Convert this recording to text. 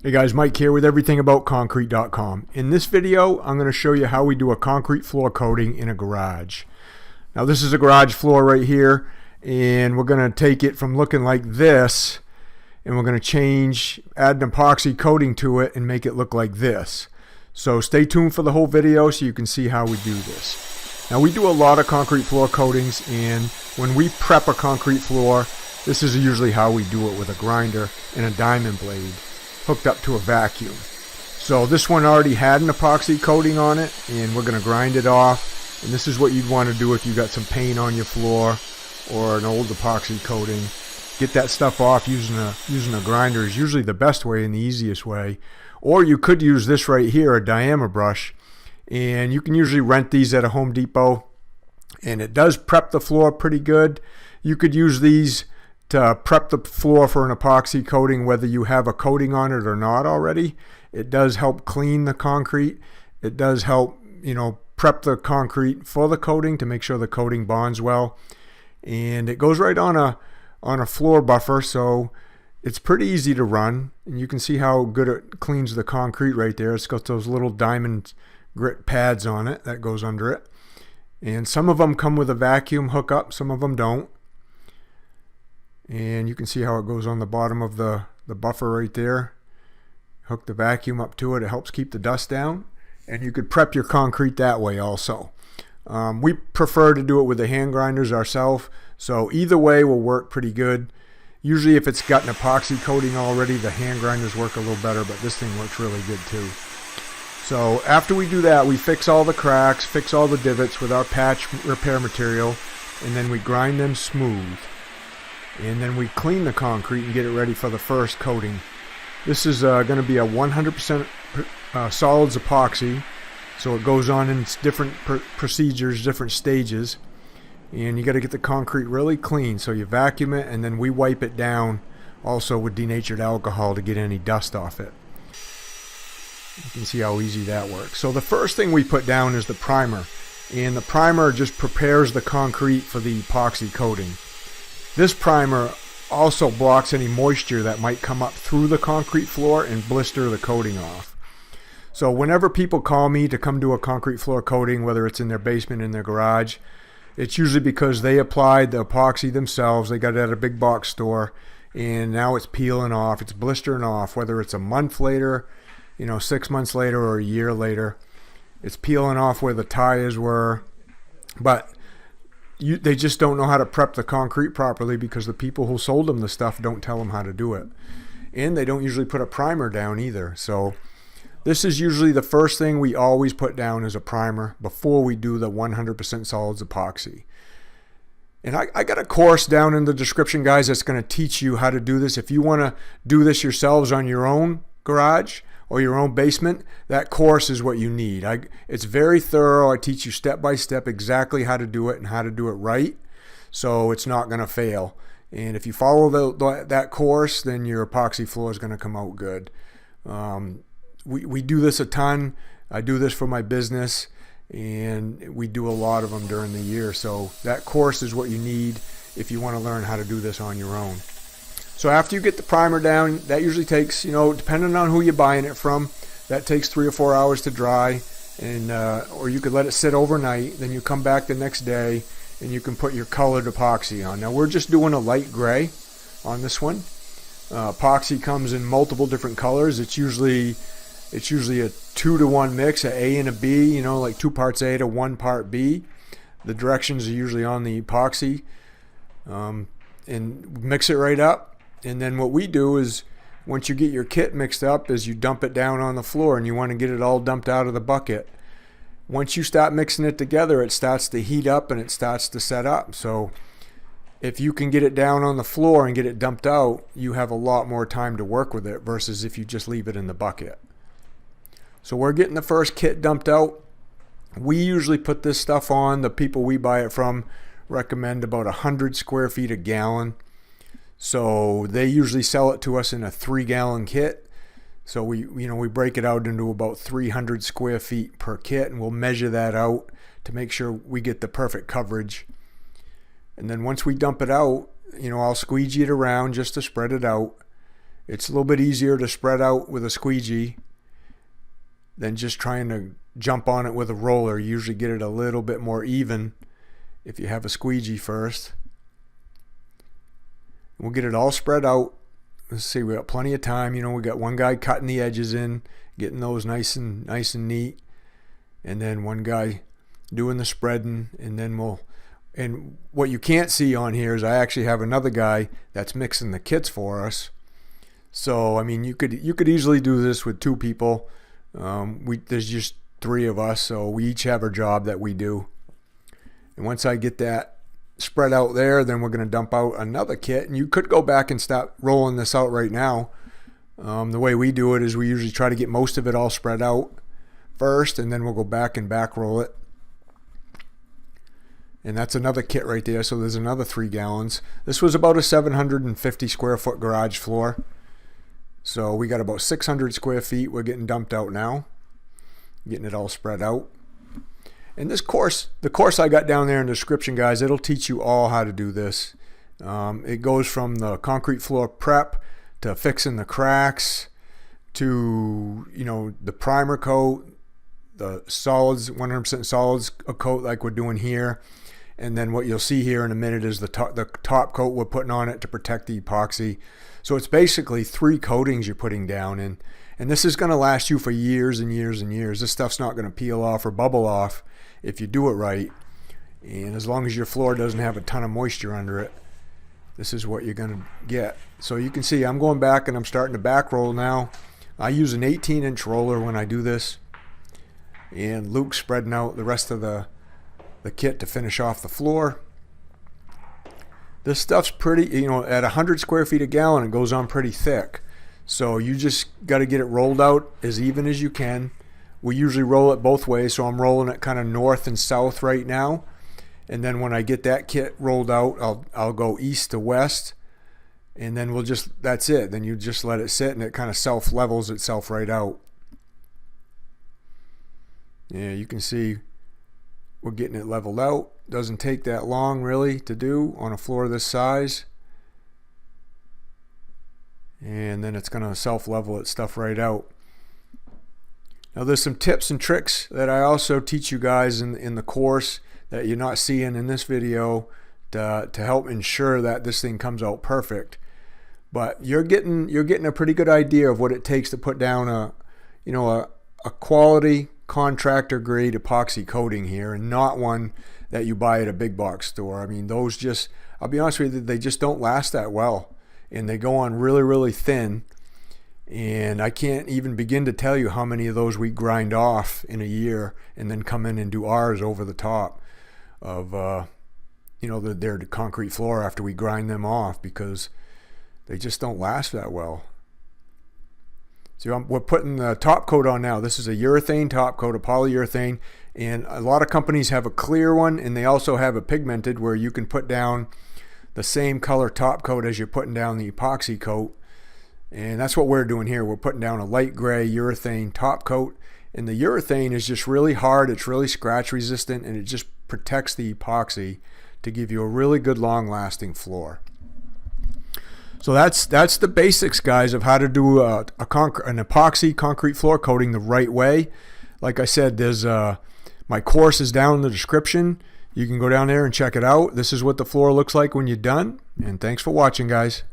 Hey guys, Mike here with everythingaboutconcrete.com. In this video, I'm going to show you how we do a concrete floor coating in a garage. Now this is a garage floor right here, and we're going to take it from looking like this, and we're going to add an epoxy coating to it and make it look like this. So stay tuned for the whole video so you can see how we do this. Now we do a lot of concrete floor coatings, and when we prep a concrete floor, this is usually how we do it, with a grinder and a diamond blade hooked up to a vacuum. So this one already had an epoxy coating on it, and we're going to grind it off. And this is what you'd want to do if you got some paint on your floor or an old epoxy coating. Get that stuff off using a grinder is usually the best way and the easiest way. Or you could use this right here, a diameter brush, and you can usually rent these at a Home Depot, and it does prep the floor pretty good. You could use these to prep the floor for an epoxy coating, whether you have a coating on it or not already. It does help clean the concrete. It does help, prep the concrete for the coating to make sure the coating bonds well. And it goes right on a floor buffer, so it's pretty easy to run. And you can see how good it cleans the concrete right there. It's got those little diamond grit pads on it that goes under it. And some of them come with a vacuum hookup, some of them don't. And you can see how it goes on the bottom of the buffer right there. Hook the vacuum up to it. It helps keep the dust down. And you could prep your concrete that way also. We prefer to do it with the hand grinders ourselves. So either way will work pretty good. Usually if it's got an epoxy coating already, the hand grinders work a little better, but this thing works really good too. So after we do that, we fix all the cracks, fix all the divots with our patch repair material, and then we grind them smooth. And then we clean the concrete and get it ready for the first coating. This is going to be a 100% solids epoxy, so it goes on in different procedures, different stages, and you got to get the concrete really clean. So you vacuum it, and then we wipe it down also with denatured alcohol to get any dust off it. You can see how easy that works. So the first thing we put down is the primer, and the primer just prepares the concrete for the epoxy coating. This primer also blocks any moisture that might come up through the concrete floor and blister the coating off. So whenever people call me to come do a concrete floor coating, whether it's in their basement, in their garage, it's usually because they applied the epoxy themselves. They got it at a big box store, and now it's peeling off, it's blistering off, whether it's a month later, 6 months later, or a year later. It's peeling off where the tires were, but they just don't know how to prep the concrete properly because the people who sold them the stuff don't tell them how to do it. And they don't usually put a primer down either. So this is usually the first thing we always put down as a primer before we do the 100% solids epoxy. And I got a course down in the description, guys, that's going to teach you how to do this. If you want to do this yourselves on your own garage or your own basement, that course is what you need. It's very thorough. I teach you step by step exactly how to do it and how to do it right, so it's not going to fail. And if you follow that course, then your epoxy floor is going to come out good. We do this a ton. I do this for my business, and we do a lot of them during the year. So that course is what you need if you want to learn how to do this on your own. So after you get the primer down, that usually takes, depending on who you're buying it from, that takes 3 or 4 hours to dry, and or you could let it sit overnight. Then you come back the next day, and you can put your colored epoxy on. Now we're just doing a light gray on this one. Epoxy comes in multiple different colors. It's usually a 2-to-1 mix, a A and a B. Like 2 parts A to 1 part B. The directions are usually on the epoxy, and mix it right up. And then what we do is, once you get your kit mixed up, is you dump it down on the floor, and you want to get it all dumped out of the bucket. Once you start mixing it together, it starts to heat up and it starts to set up. So if you can get it down on the floor and get it dumped out, you have a lot more time to work with it versus if you just leave it in the bucket. So we're getting the first kit dumped out. We usually put this stuff on. The people we buy it from recommend about 100 square feet a gallon. So they usually sell it to us in a 3-gallon kit. So we break it out into about 300 square feet per kit, and we'll measure that out to make sure we get the perfect coverage. And then once we dump it out, I'll squeegee it around just to spread it out. It's a little bit easier to spread out with a squeegee than just trying to jump on it with a roller. You usually get it a little bit more even if you have a squeegee first. We'll get it all spread out. Let's see, we got plenty of time. You know, we got one guy cutting the edges in, getting those nice and neat, and then one guy doing the spreading, and then and what you can't see on here is I actually have another guy that's mixing the kits for us. So I mean, you could easily do this with 2 people. There's just 3 of us, so we each have our job that we do. And once I get that spread out there, then we're going to dump out another kit, and you could go back and start rolling this out right now. The way we do it is we usually try to get most of it all spread out first, and then we'll go back and back roll it. And that's another kit right there, so there's another 3 gallons. This was about a 750 square foot garage floor. So we got about 600 square feet we're getting dumped out now. Getting it all spread out. And this course, the course I got down there in the description, guys, it'll teach you all how to do this. It goes from the concrete floor prep to fixing the cracks to, you know, the primer coat, the solids, 100% solids coat like we're doing here. And then what you'll see here in a minute is the top coat we're putting on it to protect the epoxy. So it's basically 3 coatings you're putting down, and this is going to last you for years and years and years. This stuff's not going to peel off or bubble off if you do it right. And as long as your floor doesn't have a ton of moisture under it, this is what you're going to get. So you can see I'm going back and I'm starting to back roll now. I use an 18-inch roller when I do this. And Luke's spreading out the rest of the kit to finish off the floor. This stuff's pretty, you know, at 100 square feet a gallon, it goes on pretty thick. So you just got to get it rolled out as even as you can. We usually roll it both ways, so I'm rolling it kind of north and south right now. And then when I get that kit rolled out, I'll go east to west. And then that's it. Then you just let it sit, and it kind of self-levels itself right out. Yeah, you can see we're getting it leveled out. Doesn't take that long really to do on a floor this size. And then it's going to self-level its stuff right out. Now there's some tips and tricks that I also teach you guys in the course that you're not seeing in this video to help ensure that this thing comes out perfect. But you're getting a pretty good idea of what it takes to put down a quality contractor grade epoxy coating here, and not one that you buy at a big box store. I mean, those just, I'll be honest with you, they just don't last that well, and they go on really, really thin. And I can't even begin to tell you how many of those we grind off in a year and then come in and do ours over the top of their concrete floor after we grind them off, because they just don't last that well. So we're putting the top coat on now. This is a urethane top coat, a polyurethane, and a lot of companies have a clear one, and they also have a pigmented where you can put down the same color top coat as you're putting down the epoxy coat. And that's what we're doing here. We're putting down a light gray urethane top coat, and the urethane is just really hard. It's really scratch resistant, and it just protects the epoxy to give you a really good long lasting floor. So that's the basics, guys, of how to do an epoxy concrete floor coating the right way. Like I said, there's my course is down in the description. You can go down there and check it out. This is what the floor looks like when you're done. And thanks for watching, guys.